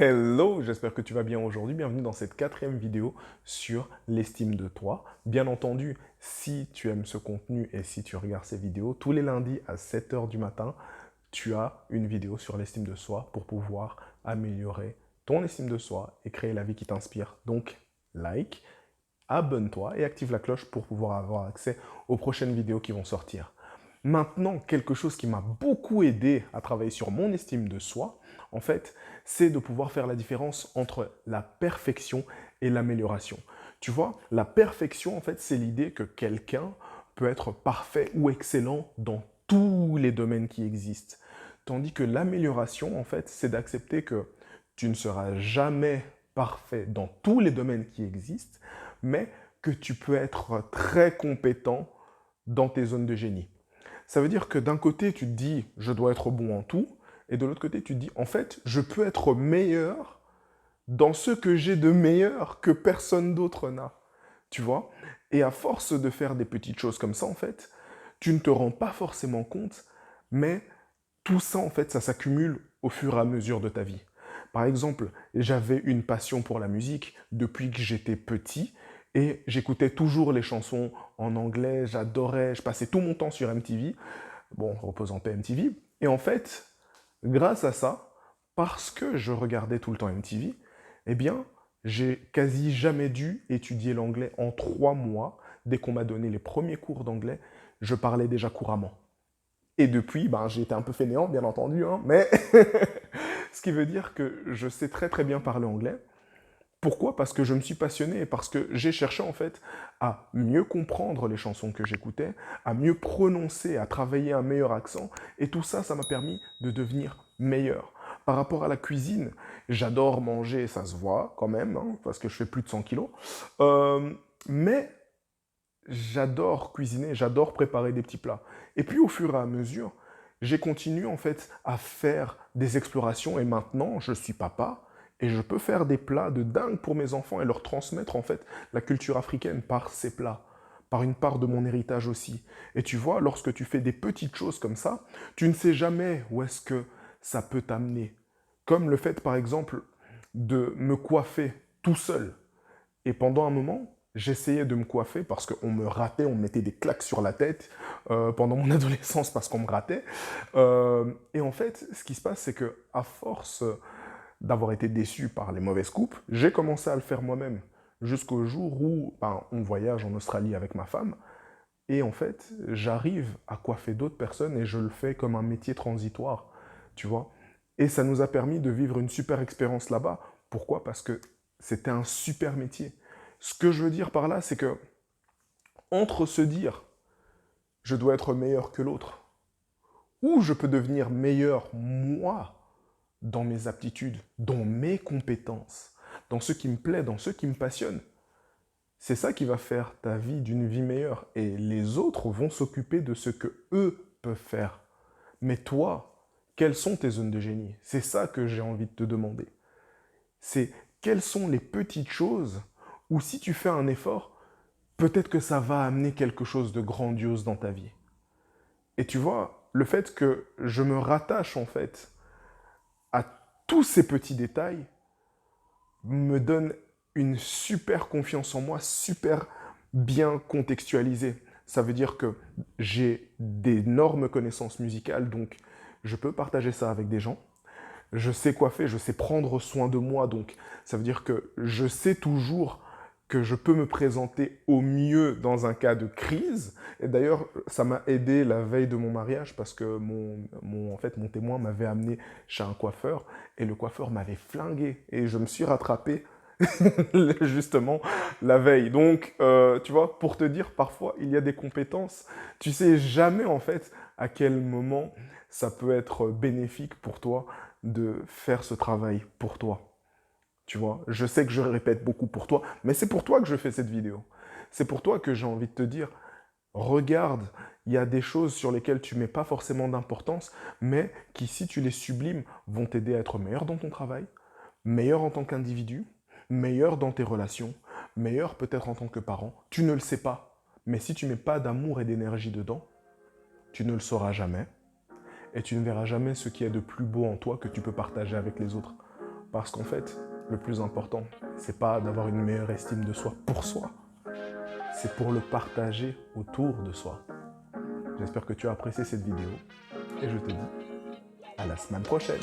Hello, j'espère que tu vas bien aujourd'hui. Bienvenue dans cette quatrième vidéo sur l'estime de toi. Bien entendu, si tu aimes ce contenu et si tu regardes ces vidéos, tous les lundis à 7 heures du matin, tu as une vidéo sur l'estime de soi pour pouvoir améliorer ton estime de soi et créer la vie qui t'inspire. Donc, like, abonne-toi et active la cloche pour pouvoir avoir accès aux prochaines vidéos qui vont sortir. Maintenant, quelque chose qui m'a beaucoup aidé à travailler sur mon estime de soi, en fait, c'est de pouvoir faire la différence entre la perfection et l'amélioration. Tu vois, la perfection, en fait, c'est l'idée que quelqu'un peut être parfait ou excellent dans tous les domaines qui existent. Tandis que l'amélioration, en fait, c'est d'accepter que tu ne seras jamais parfait dans tous les domaines qui existent, mais que tu peux être très compétent dans tes zones de génie. Ça veut dire que d'un côté, tu te dis, je dois être bon en tout, et de l'autre côté, tu te dis, en fait, je peux être meilleur dans ce que j'ai de meilleur que personne d'autre n'a. Tu vois? Et à force de faire des petites choses comme ça, en fait, tu ne te rends pas forcément compte, mais tout ça, en fait, ça s'accumule au fur et à mesure de ta vie. Par exemple, j'avais une passion pour la musique depuis que j'étais petit et j'écoutais toujours les chansons en anglais, j'adorais, je passais tout mon temps sur MTV, bon, reposant paix MTV, et en fait, grâce à ça, parce que je regardais tout le temps MTV, eh bien, j'ai quasi jamais dû étudier l'anglais en 3 mois. Dès qu'on m'a donné les premiers cours d'anglais, je parlais déjà couramment. Et depuis, ben, j'ai été un peu fainéant, bien entendu, hein, mais ce qui veut dire que je sais très très bien parler anglais. Pourquoi? Parce que je me suis passionné, parce que j'ai cherché en fait à mieux comprendre les chansons que j'écoutais, à mieux prononcer, à travailler un meilleur accent, et tout ça, ça m'a permis de devenir meilleur. Par rapport à la cuisine, j'adore manger, ça se voit quand même, hein, parce que je fais plus de 100 kilos, Euh, mais j'adore cuisiner, j'adore préparer des petits plats. Et puis au fur et à mesure, j'ai continué en fait à faire des explorations et maintenant je suis papa et je peux faire des plats de dingue pour mes enfants et leur transmettre en fait la culture africaine par ces plats, par une part de mon héritage aussi. Et tu vois, lorsque tu fais des petites choses comme ça, tu ne sais jamais où est-ce que ça peut t'amener. Comme le fait par exemple de me coiffer tout seul. Et pendant un moment, j'essayais de me coiffer parce qu'on me ratait, on me mettait des claques sur la tête pendant mon adolescence parce qu'on me ratait. Et en fait, ce qui se passe, c'est que à force d'avoir été déçu par les mauvaises coupes, j'ai commencé à le faire moi-même jusqu'au jour où ben, on voyage en Australie avec ma femme. Et en fait, j'arrive à coiffer d'autres personnes et je le fais comme un métier transitoire, tu vois. Et ça nous a permis de vivre une super expérience là-bas. Pourquoi? Parce que c'était un super métier. Ce que je veux dire par là, c'est que entre se dire je dois être meilleur que l'autre, ou je peux devenir meilleur moi dans mes aptitudes, dans mes compétences, dans ce qui me plaît, dans ce qui me passionne, c'est ça qui va faire ta vie d'une vie meilleure. Et les autres vont s'occuper de ce que eux peuvent faire. Mais toi, quelles sont tes zones de génie? C'est ça que j'ai envie de te demander. C'est quelles sont les petites choses où si tu fais un effort, peut-être que ça va amener quelque chose de grandiose dans ta vie. Et tu vois, le fait que je me rattache en fait à tous ces petits détails me donne une super confiance en moi, super bien contextualisée. Ça veut dire que j'ai d'énormes connaissances musicales, donc je peux partager ça avec des gens. Je sais coiffer, je sais prendre soin de moi, donc ça veut dire que je sais toujours que je peux me présenter au mieux dans un cas de crise. Et d'ailleurs, ça m'a aidé la veille de mon mariage parce que en fait, mon témoin m'avait amené chez un coiffeur et le coiffeur m'avait flingué et je me suis rattrapé justement la veille. Donc, tu vois, pour te dire, parfois, il y a des compétences. Tu sais jamais en fait à quel moment ça peut être bénéfique pour toi de faire ce travail pour toi. Tu vois, je sais que je répète beaucoup pour toi, mais c'est pour toi que je fais cette vidéo. C'est pour toi que j'ai envie de te dire, regarde, il y a des choses sur lesquelles tu mets pas forcément d'importance, mais qui, si tu les sublimes, vont t'aider à être meilleur dans ton travail, meilleur en tant qu'individu, meilleur dans tes relations, meilleur peut-être en tant que parent. Tu ne le sais pas. Mais si tu mets pas d'amour et d'énergie dedans, tu ne le sauras jamais et tu ne verras jamais ce qui est de plus beau en toi que tu peux partager avec les autres. Parce qu'en fait, le plus important, c'est pas d'avoir une meilleure estime de soi pour soi, c'est pour le partager autour de soi. J'espère que tu as apprécié cette vidéo et je te dis à la semaine prochaine.